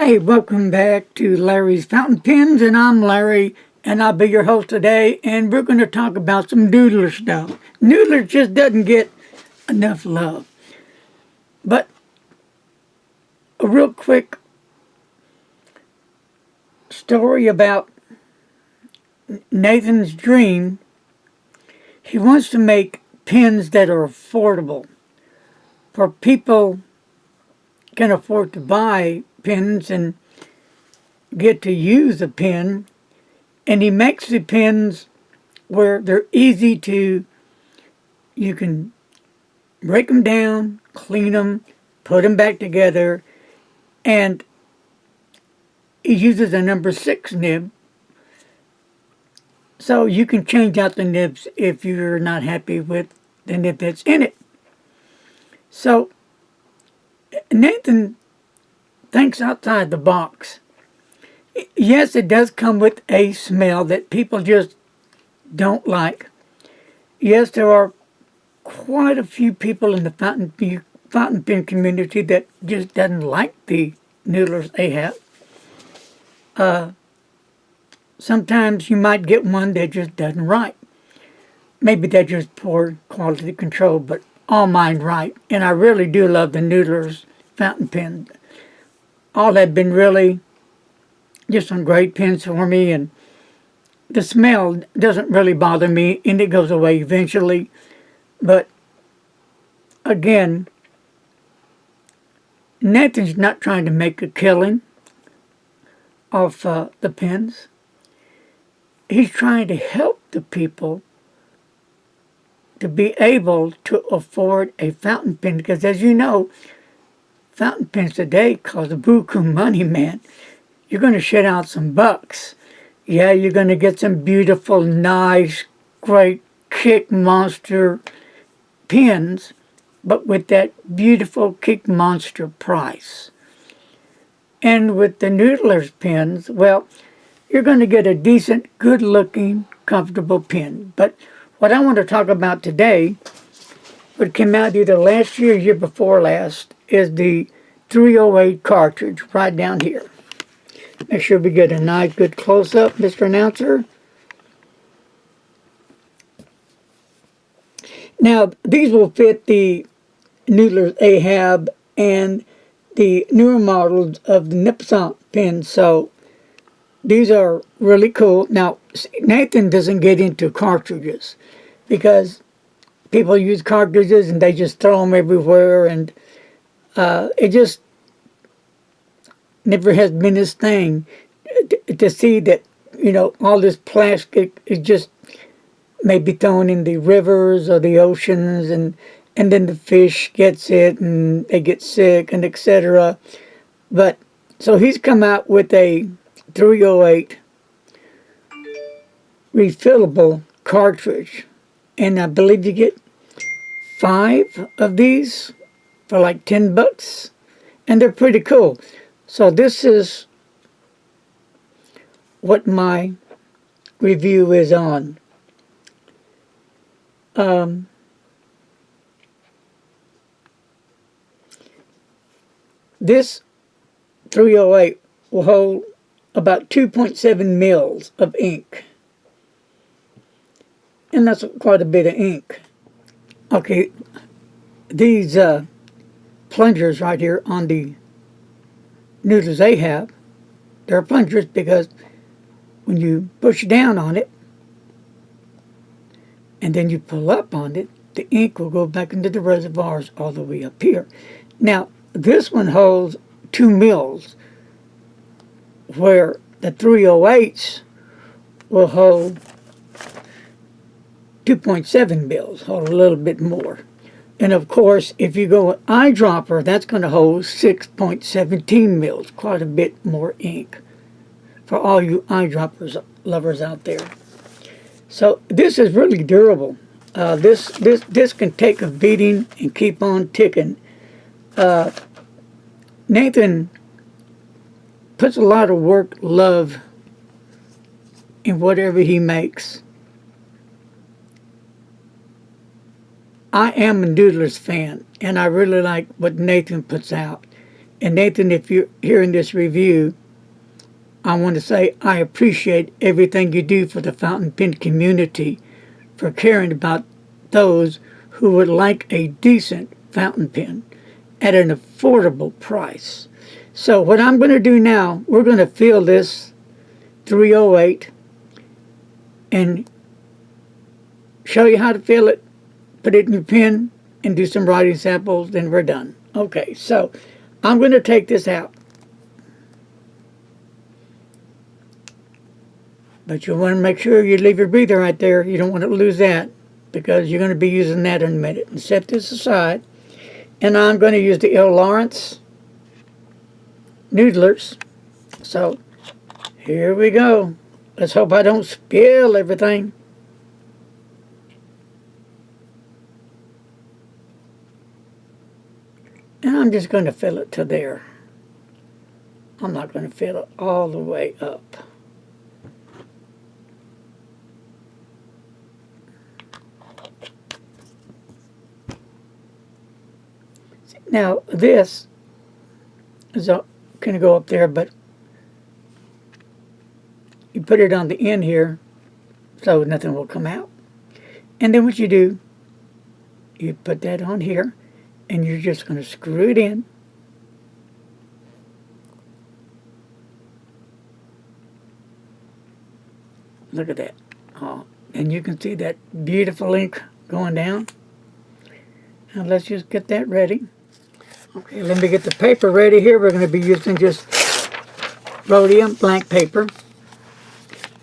Hey, welcome back to Larry's Fountain Pens, and I'm Larry, and I'll be your host today, and we're going to talk about some Noodler stuff. Noodler just doesn't get enough love. But a real quick story about Nathan's dream. He wants to make pens that are affordable for people can afford to buy pens and get to use a pen, and he makes the pens where they're easy to, you can break them down, clean them, put them back together, and he uses a number 6 nib, so you can change out the nibs if you're not happy with the nib that's in it. So Nathan thinks outside the box. Yes, it does come with a smell that people just don't like. Yes, there are quite a few people in the fountain pen community that just doesn't like the Noodlers they have. Sometimes you might get one that just doesn't write. Maybe that's just poor quality control, but all mine write. And I really do love the Noodlers fountain pen. All have been really just some great pens for me, and the smell doesn't really bother me, and it goes away eventually. But again, Nathan's not trying to make a killing off the pens. He's trying to help the people to be able to afford a fountain pen, because as you know, fountain pens today cost buku money, man. You're going to shell out some bucks. Yeah, you're going to get some beautiful, nice, great Kick Monster pens, but with that beautiful Kick Monster price. And with the Noodlers pens, well, you're going to get a decent, good-looking, comfortable pen. But what I want to talk about today, what came out either last year or year before last, is the 308 cartridge right down here. Make sure we get a nice, good close-up, Mr. Announcer. Now, these will fit the Noodlers Ahab and the newer models of the Nipson pens, so these are really cool. Now, Nathan doesn't get into cartridges because people use cartridges and they just throw them everywhere, and it just never has been his thing to see that, you know, all this plastic is just maybe thrown in the rivers or the oceans, and then the fish gets it and they get sick and etc. But so he's come out with a 308 refillable cartridge, and I believe you get 5 of these for like $10, and they're pretty cool. So this is what my review is on. This 308 will hold about 2.7 mils of ink, and that's quite a bit of ink. Okay, these plungers right here on the Noodlers Ahab, they're plungers because when you push down on it and then you pull up on it, the ink will go back into the reservoirs all the way up here. Now, this one holds 2 mils, where the 308s will hold 2.7 mils, hold a little bit more. And of course, if you go with eyedropper, that's going to hold 6.17 mils, quite a bit more ink for all you eyedroppers lovers out there. So this is really durable. This can take a beating and keep on ticking. Nathan puts a lot of work, love in whatever he makes. I am a Noodlers fan, and I really like what Nathan puts out. And Nathan, if you're hearing this review, I want to say I appreciate everything you do for the fountain pen community, for caring about those who would like a decent fountain pen at an affordable price. So what I'm going to do now, we're going to fill this 308 and show you how to fill it, put it in your pen, and do some writing samples, then we're done. Okay, so I'm going to take this out. But you want to make sure you leave your breather right there. You don't want to lose that, because you're going to be using that in a minute. And set this aside. And I'm going to use the L. Lawrence Noodlers. So here we go. Let's hope I don't spill everything. And I'm just going to fill it to there. I'm not going to fill it all the way up. Now this is going to go up there, but you put it on the end here so nothing will come out. And then what you do, you put that on here, and you're just going to screw it in. Look at that. Oh, and you can see that beautiful ink going down. Now let's just get that ready. Okay, let me get the paper ready here. We're going to be using just rhodium blank paper.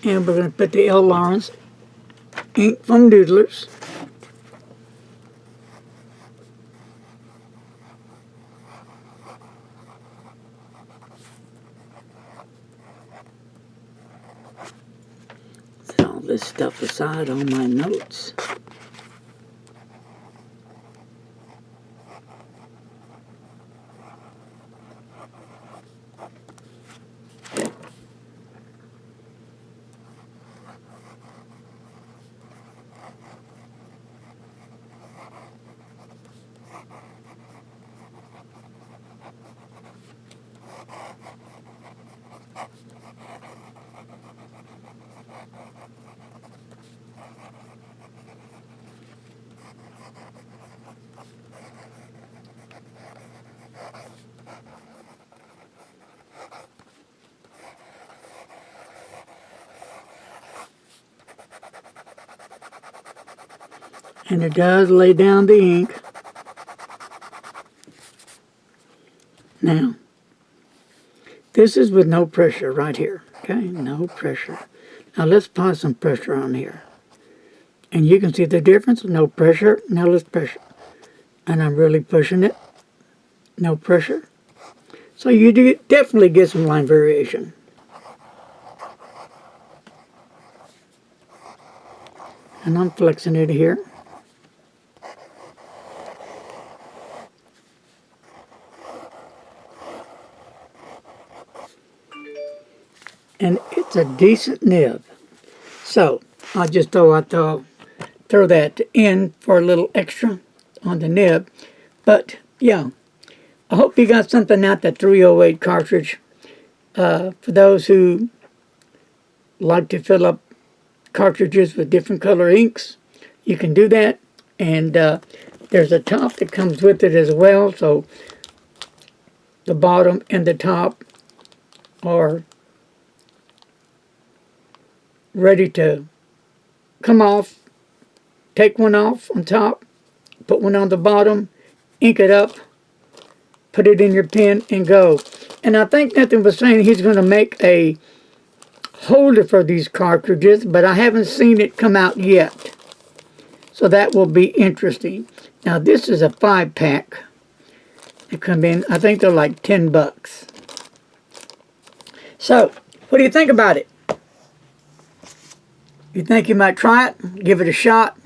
And we're going to put the L. Lawrence ink from Noodlers. Set all this stuff aside on my notes. And it does lay down the ink. Now, this is with no pressure right here. Okay, no pressure. Now let's apply some pressure on here. And you can see the difference. No pressure. Now let's pressure. And I'm really pushing it. No pressure. So you do definitely get some line variation. And I'm flexing it here. And it's a decent nib. So I just throw that in for a little extra on the nib. But yeah, I hope you got something out that 308 cartridge. For those who like to fill up cartridges with different color inks, you can do that. And there's a top that comes with it as well. So the bottom and the top are ready to come off. Take one off on top, put one on the bottom, ink it up, put it in your pen, and go. And I think Nathan was saying he's going to make a holder for these cartridges, but I haven't seen it come out yet. So that will be interesting. Now this is a 5-pack. They come in, I think they're like 10 bucks. So, what do you think about it? You think you might try it? Give it a shot?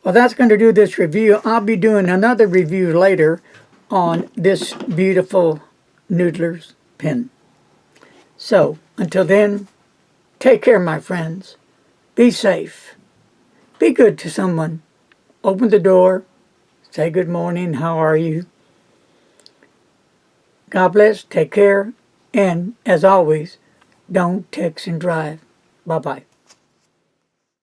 Well, that's going to do this review. I'll be doing another review later on this beautiful Noodlers pen. So, until then, take care, my friends. Be safe. Be good to someone. open the door, say good morning, how are you? God bless, take care, and as always, don't text and drive. Bye-bye.